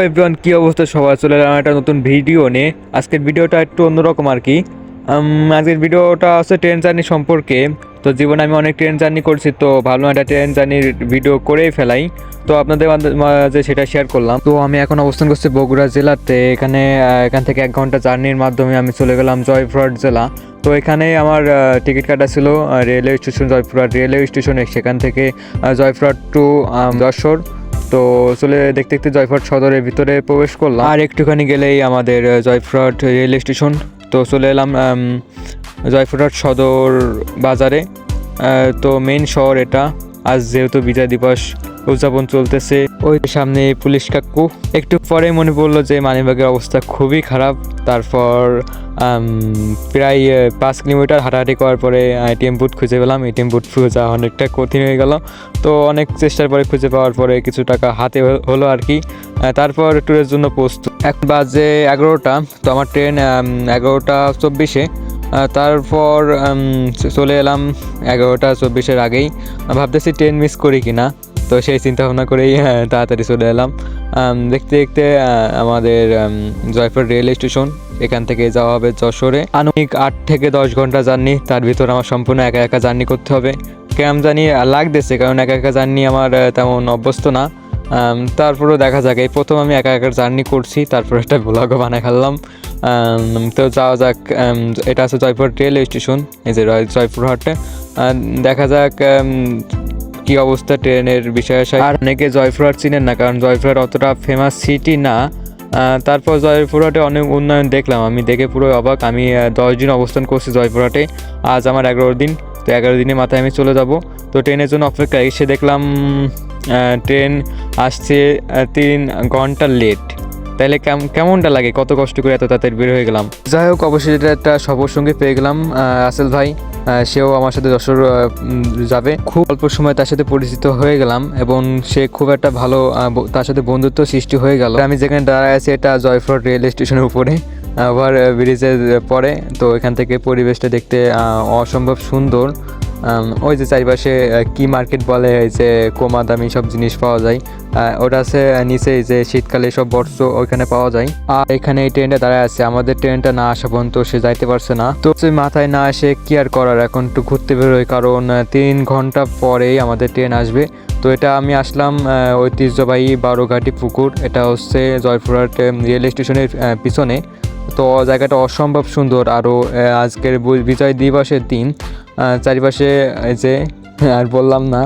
Everyone, কি অবস্থা সবার? চলে এলাম একটা নতুন ভিডিও নিয়ে। আজকের ভিডিওটা একটু অন্যরকম আর কি। আজকের ভিডিওটা হচ্ছে ট্রেন জার্নি সম্পর্কে। তো জীবনে আমি অনেক ট্রেন জার্নি করছি, তো ভাবলাম একটা ট্রেন জার্নির ভিডিও করেই ফেলাই। তো আপনাদের মাঝে সেটা শেয়ার করলাম। তো আমি এখন অবস্থান করছি বগুড়া জেলাতে। এখান থেকে 1 ঘন্টা জার্নির মাধ্যমে আমি চলে গেলাম জয়পুরহাট জেলা। তো এখানে আমার টিকিট কাটা ছিল রেলওয়ে স্টেশন জয়পুরহাট রেলওয়ে স্টেশনে। সেখান থেকে জয়পুরহাট টু যশোর। তো চলে দেখতে দেখতে জয়পুরহাট সদরের ভিতরে প্রবেশ করলাম, আর একটুখানি গেলেই আমাদের জয়পুরহাট রেল স্টেশন। তো চলে এলাম জয়পুরহাট সদর বাজারে। তো মেন শহর এটা। আজ যেহেতু বিজয় দিবস উদযাপন চলতেছে, ওই সামনে পুলিশ কাকু। একটু পরে মনে পড়লো যে মানিব্যাগের অবস্থা খুবই খারাপ। তারপর প্রায় 5 কিলোমিটার হাঁটাহাঁটি করার পরে এটিএম বুথ খুঁজে পেলাম। এটিএম বুথ খোঁজা অনেকটা কঠিন হয়ে গেল। তো অনেক চেষ্টার পরে খুঁজে পাওয়ার পরে কিছু টাকা হাতে হলো আর কি। তারপর ট্যুরের জন্য প্রস্তুত। এখন বাজে 11টা। তো আমার ট্রেন 11টা 24-এ। তারপর চলে এলাম 11টা 24-এর আগেই। ভাবতেছি ট্রেন মিস করি কিনা। তো সেই চিন্তা ভাবনা করেই তাড়াতাড়ি চলে এলাম। দেখতে দেখতে আমাদের জয়পুর রেল স্টেশন। এখান থেকে যাওয়া হবে যশোরে। আনুমানিক 8 থেকে 10 ঘন্টা জার্নি। তার ভিতর আমার সম্পূর্ণ একা একা জার্নি করতে হবে। কেমন জানি লাগতেছে, কারণ একা একা জার্নি আমার তেমন অভ্যস্ত না। তারপরেও দেখা যাক। এই প্রথম আমি একা একা জার্নি করছি, তারপর একটা ব্লগও বানায় ফেললাম। তো যাওয়া যাক। এটা আছে জয়পুর রেল স্টেশন, এই যে জয়পুরহাটে। দেখা যাক কি অবস্থা ট্রেনের বিষয়ে। আর অনেকে জয়পুরহাট চিনেন না, কারণ জয়পুরহাট অতটা ফেমাস সিটি না। তারপর জয়পুরহাটে অনেক উন্নয়ন দেখলাম। আমি দেখে পুরো অবাক। আমি 10 দিন অবস্থান করছি জয়পুরহাটে। আজ আমার 11 দিন। তো 11 দিনের মাথায় আমি চলে যাব। তো ট্রেনের জন্য অপেক্ষা। এসে দেখলাম ট্রেন আসছে 3 ঘন্টা লেট। তাহলে কেমনটা লাগে? কত কষ্ট করে এত তাড়াতাড়ি বের হয়ে গেলাম। যাই হোক, অবশ্যই এটা একটা সফর সঙ্গী পেয়ে গেলাম, আসেল ভাই। সেও আমার সাথে যশোর যাবে। খুব অল্প সময় তার সাথে পরিচিত হয়ে গেলাম, এবং সে খুব একটা ভালো, তার সাথে বন্ধুত্ব সৃষ্টি হয়ে গেল। আমি যেখানে দাঁড়ায় আছি এটা জয়পুরহাট রেল স্টেশনের উপরে, ওভার ব্রিজের পরে। তো এখান থেকে পরিবেশটা দেখতে অসম্ভব সুন্দর। ওই যে চারিপাশে কি মার্কেট বলে, এই যে কমা দামি সব জিনিস পাওয়া যায়। ওটা আছে নিচে, যে শীতকালে সব বস্ত্র ওইখানে পাওয়া যায়। আর এখানে এই ট্রেনটা দাঁড়ায় আছে। আমাদের ট্রেনটা না আসা পর্যন্ত সে যাইতে পারছে না। তো মাথায় না আসে কি আর করার, এখন একটু ঘুরতে বেরোয়, কারণ 3 ঘন্টা পরেই আমাদের ট্রেন আসবে। তো এটা আমি আসলাম ঐতিহ্যবাহী বারোঘাটি পুকুর। এটা হচ্ছে জয়পুরহাট রেল স্টেশনের পিছনে। তো জায়গাটা অসম্ভব সুন্দর। আরও আজকের বিজয় দিবসের দিন চারিপাশে এই যে, আর বললাম না,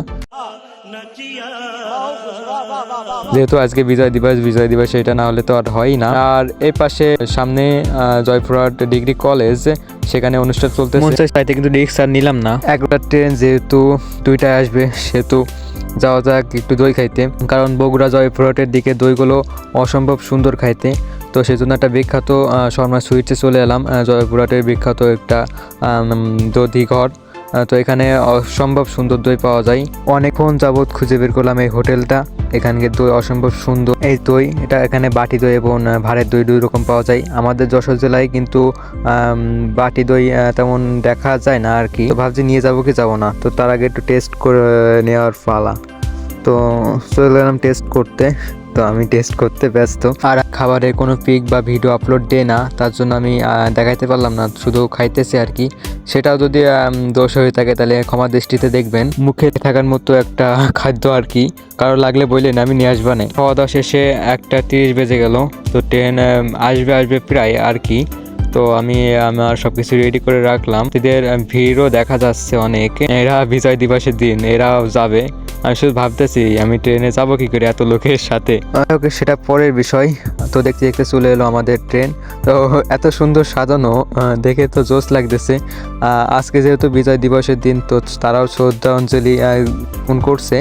যেহেতু আজকে বিজয় দিবস এটা না হলে তো আর হয়ই না। আর এই পাশে সামনে জয়পুরহাট ডিগ্রি কলেজ, সেখানে অনুষ্ঠান চলতেছে। তাইতে কিন্তু রিক্স আর নিলাম না। 11টা ট্রেন যেহেতু 2টায় আসবে, সেহেতু যাওয়া যাক একটু দই খাইতে, কারণ বগুড়া জয়পুরহাটের দিকে দইগুলো অসম্ভব সুন্দর খাইতে। তো সেই জন্য একটা বিখ্যাত শর্মা সুইটসে চলে এলাম। জয়পুরহাটের বিখ্যাত একটা দধি ঘর। তো এখানে অসম্ভব সুন্দর দই পাওয়া যায়। অনেকক্ষণ যাবৎ খুঁজে বের করলাম এই হোটেলটা। এখানকার দই অসম্ভব সুন্দর। এই দই, এটা এখানে বাটি দই এবং ভাড়ের দই 2 রকম পাওয়া যায়। আমাদের যশোর জেলায় কিন্তু বাটি দই তেমন দেখা যায় না আর কি। তো ভাবছি নিয়ে যাবো কি যাবো না। তো তার আগে একটু টেস্ট করে নেওয়ার পালা। তো চলে গেলাম টেস্ট করতে। তো আমি টেস্ট করতে ব্যস্ত, আর খাবারের কোনো পিক বা ভিডিও আপলোড দেয় না, তার জন্য আমি দেখাইতে পারলাম না, শুধু খাইতেছি আর কি। সেটাও যদি দোষ হয়ে থাকে তাহলে ক্ষমা দৃষ্টিতে দেখবেন। মুখে থাকার মতো একটা খাদ্য আর কি। কারো লাগলে বললেন, আমি নিয়ে আসবা না। খাওয়া দাওয়া শেষে 1:30 বেজে গেল। তো ট্রেন আসবে প্রায় আর কি। তো আমি আমার সবকিছু রেডি করে রাখলাম। এদের ভিড়ও দেখা যাচ্ছে অনেক। এরা বিজয় দিবসের দিন এরাও যাবে। আমি শুধু ভাবতেছি আমি ট্রেনে যাবো কি করে এত লোকের সাথে। ওকে, সেটা পরের বিষয়। তো দেখতে দেখতে চলে এলো আমাদের ট্রেন। তো এত সুন্দর সাজানো দেখে তো জোশ লাগতেছে। আজকে যেহেতু বিজয় দিবসের দিন, তো তারাও শ্রদ্ধাঞ্জলি করছে।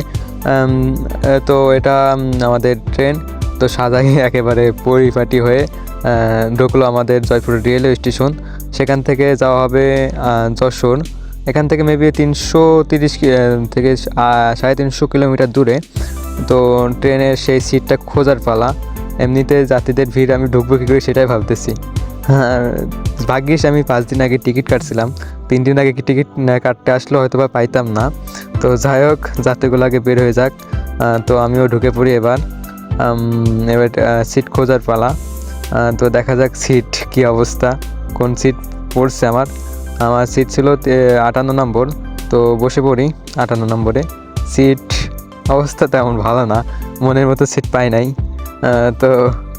তো এটা আমাদের ট্রেন। তো সাজাই একেবারে পরিপাটি হয়ে ঢুকলো আমাদের জয়পুর রেলওয়ে স্টেশন। সেখান থেকে যাওয়া হবে যশোর। এখান থেকে মেবি 330 থেকে 350 কিলোমিটার দূরে। তো ট্রেনের সেই সিটটা খোঁজার পালা। এমনিতে যাত্রীদের ভিড়, আমি ঢুকবো কী করে সেটাই ভাবতেছি। ভাগ্যিস আমি 5 দিন আগে টিকিট কাটছিলাম। 3 দিন আগে টিকিট কাটতে আসলে হয়তো বা পাইতাম না। তো যাই হোক, যাত্রীগুলো আগে বের হয়ে যাক। তো আমিও ঢুকে পড়ি এবার। এবার সিট খোঁজার পালা। তো দেখা যাক সিট কি অবস্থা, কোন সিট পড়ছে। আমার সিট ছিল 58 নম্বর, তো বসে পড়ি 58 নম্বরে। সিট অবস্থা তেমন ভালো না, মনের মতো সিট পাই নাই। তো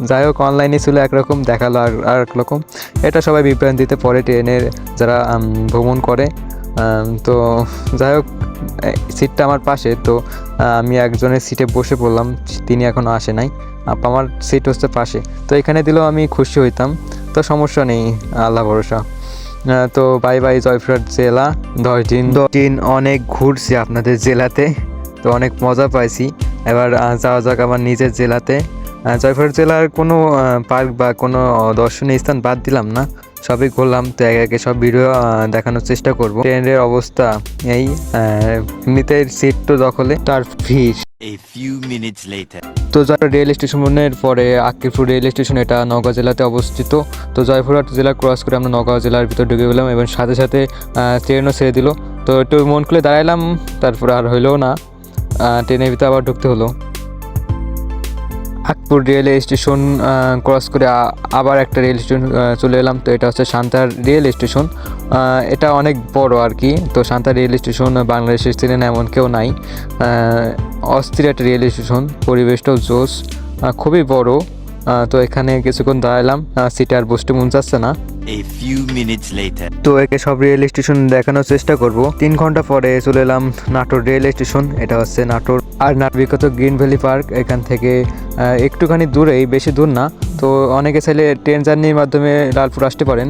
যাই হোক, অনলাইনে ছিল একরকম, দেখালো আর এক রকম। এটা সবাই বিভ্রান্তিতে পড়ে ট্রেনের যারা ভ্রমণ করে। তো যাই হোক, সিটটা আমার পাশে, তো আমি একজনের সিটে বসে পড়লাম, তিনি এখনও আসে নাই। আমার সিট হচ্ছে পাশে, তো এখানে দিলেও আমি খুশি হইতাম। তো সমস্যা নেই, আল্লাহ ভরসা। তো বাই বাই জয়পুরহাট জেলা। 10 দিন অনেক ঘুরছি আপনাদের জেলাতে, তো অনেক মজা পাইছি। এবার যাওয়া যাক আমার নিজের জেলাতে। জয়পুরহাট জেলার কোনো পার্ক বা কোনো দর্শনীয় স্থান বাদ দিলাম না, সবই ঘুরলাম। তো একে একে সব ভিডিও দেখানোর চেষ্টা করব। ট্রেনের অবস্থা এই, এমনিতে সিট তো দখলে, তার ভিড়। A few minutes later. তো যারা রেল স্টেশনের পরে আক্কিপুর রেল স্টেশন, এটা নওগাঁ জেলাতে অবস্থিত। তো জয়পুরহাট জেলা ক্রস করে আমরা নওগাঁ জেলার ভিতর ঢুকে গেলাম, এবং সাথে সাথে ট্রেনও ছেড়ে দিল। তো একটু মন খুলে দাঁড়াইলাম, তারপর আর হইলো না, ট্রেনের ভিতরে আবার ঢুকতে হলো। আক্কিপুর রেল স্টেশন ক্রস করে আবার একটা রেল স্টেশন চলে এলাম। তো এটা হচ্ছে সান্তার রেল স্টেশন। এটা অনেক বড় আর কি। তো সান্তার রেল স্টেশন বাংলাদেশের ছিলেন এমন কেউ নাই, অস্থির একটা রেল স্টেশন, পরিবেশটাও জোস, খুবই বড়। তো এখানে কিছুক্ষণ দাঁড়ালাম, সিটে আর বসতে মন চাচ্ছে না। A few minutes later. তো একে সব রেল স্টেশন দেখানোর চেষ্টা করব। 3 ঘন্টা পরে চলে এলাম নাটোর রেল স্টেশন। এটা হচ্ছে নাটোর আর বিখ্যাত গ্রিন ভ্যালি পার্ক। এখান থেকে একটুখানি দূরেই, বেশি দূর না। তো অনেকে চাইলে ট্রেন জার্নির মাধ্যমে লালপুর আসতে পারেন।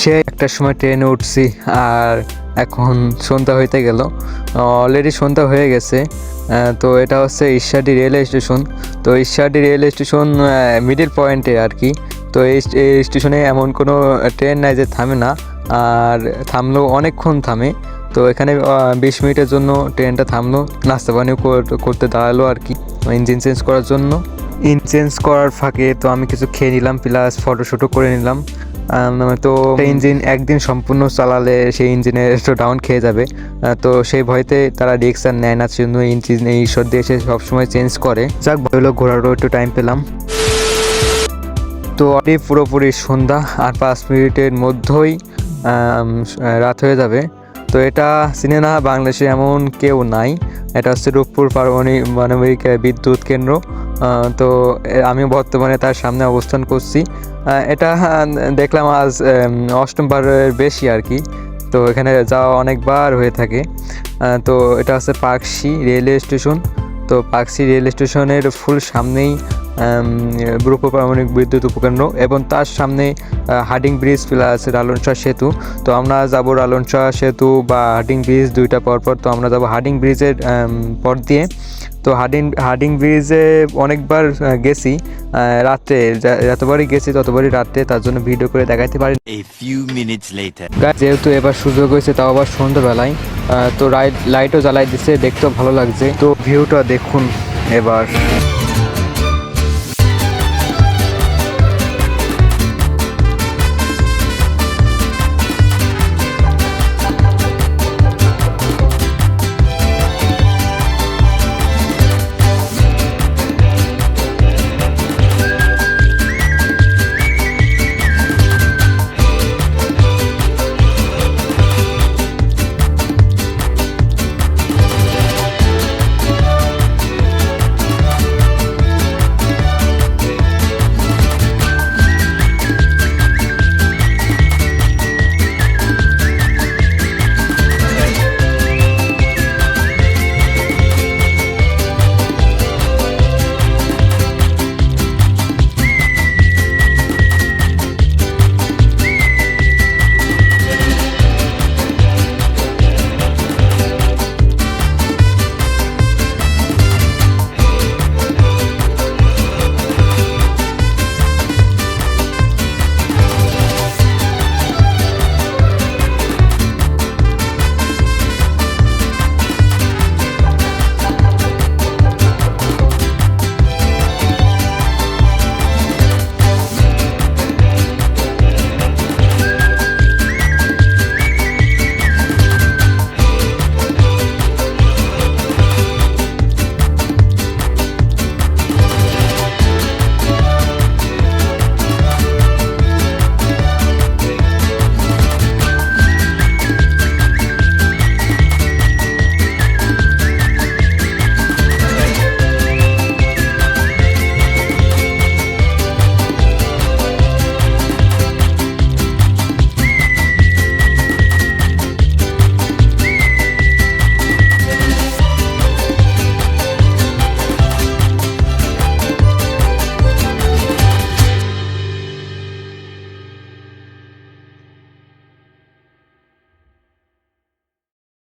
সে একটার সময় ট্রেনে উঠছি, আর এখন সন্ধ্যা হইতে গেল, অলরেডি সন্ধ্যা হয়ে গেছে। তো এটা হচ্ছে ঈশ্বরদী রেল স্টেশন। তো ঈশ্বরদী রেল স্টেশন মিডল পয়েন্টে আর কি। তো এই স্টেশনে এমন কোনো ট্রেন নাই যে থামে না, আর থামলেও অনেকক্ষণ থামে। তো এখানে 20 মিনিটের জন্য ট্রেনটা থামলো, নাস্তা পানিও করতে দাঁড়ালো আর কি, ইঞ্জিন চেঞ্জ করার জন্য। ইঞ্জিন চেঞ্জ করার ফাঁকে তো আমি কিছু খেয়ে নিলাম, প্লাস ফটোশ্যুটও করে নিলাম। তো ইঞ্জিন একদিন সম্পূর্ণ চালালে সেই ইঞ্জিনের একটু ডাউন খেয়ে যাবে। তো সেই ভয়তে তারা রিস্ক আর নেয় না, জন্য ইঞ্জিন এই ঈশ্বর দিয়ে এসে সবসময় চেঞ্জ করে। যাক, ভালো ঘোরারও একটু টাইম পেলাম। তো পুরোপুরি সন্ধ্যা, আর 5 মিনিটের মধ্যেই রাত হয়ে যাবে। তো এটা চিনে না বাংলাদেশে এমন কেউ নাই। এটা হচ্ছে রূপপুর পারমাণবিক বিদ্যুৎ কেন্দ্র। তো আমি বর্তমানে তার সামনে অবস্থান করছি। এটা দেখলাম আজ 8মবারের বেশি আর কি। তো এখানে যাওয়া অনেকবার হয়ে থাকে। তো এটা হচ্ছে পাকশি রেলওয়ে স্টেশন। তো পাকশি রেল স্টেশনের ফুল সামনেই রূপপুর পারমাণবিক বিদ্যুৎ উপকেন্দ্র, এবং তার সামনে herding bridge plus Lalon Shah সেতু। তো আমরা যাব লালন শাহ সেতু বা হার্ডিং ব্রিজ, দুইটা পরপর। তো আমরা যাব হার্ডিং ব্রিজের পর দিয়ে। তো হার্ডিং ব্রিজে অনেকবার গেছি রাত্রে, যতবারই গেছি ততবারই রাত্রে, তার জন্য ভিডিও করে দেখাইতে পারি। A few minutes later. যেহেতু এবার সুযোগ হয়েছে, তাও আবার সন্ধ্যাবেলায়, তো লাইটও জ্বালাই দিচ্ছে, দেখতেও ভালো লাগছে। তো ভিউটা দেখুন এবার।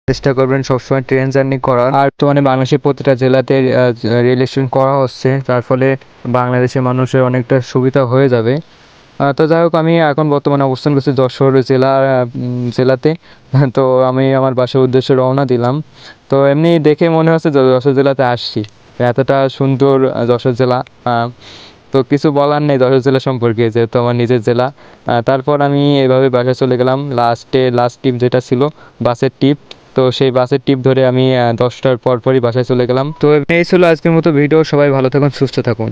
চেষ্টা করবেন সবসময় ট্রেন জার্নি করার। আর তো মানে বাংলাদেশের প্রতিটা জেলাতে রেল স্টেশন করা হচ্ছে, তার ফলে বাংলাদেশের মানুষের অনেকটা সুবিধা হয়ে যাবে। তো যাই হোক, আমি এখন বর্তমানে অবস্থান করছি যশোর জেলাতে। তো আমি আমার বাসার উদ্দেশ্যে রওনা দিলাম। তো এমনি দেখে মনে হচ্ছে যশোর জেলাতে আসছি, এতটা সুন্দর যশোর জেলা। তো কিছু বলার নেই যশোর জেলা সম্পর্কে, যেহেতু আমার নিজের জেলা। তারপর আমি এভাবে বাসায় চলে গেলাম। লাস্ট ট্রিপ যেটা ছিল বাসের ট্রিপ, তো সেই বাসের ট্রিপ ধরে আমি 10টার পরপরই বাসায় চলে গেলাম। তো এই ছিল আজকের মতো ভিডিও। সবাই ভালো থাকুন, সুস্থ থাকুন।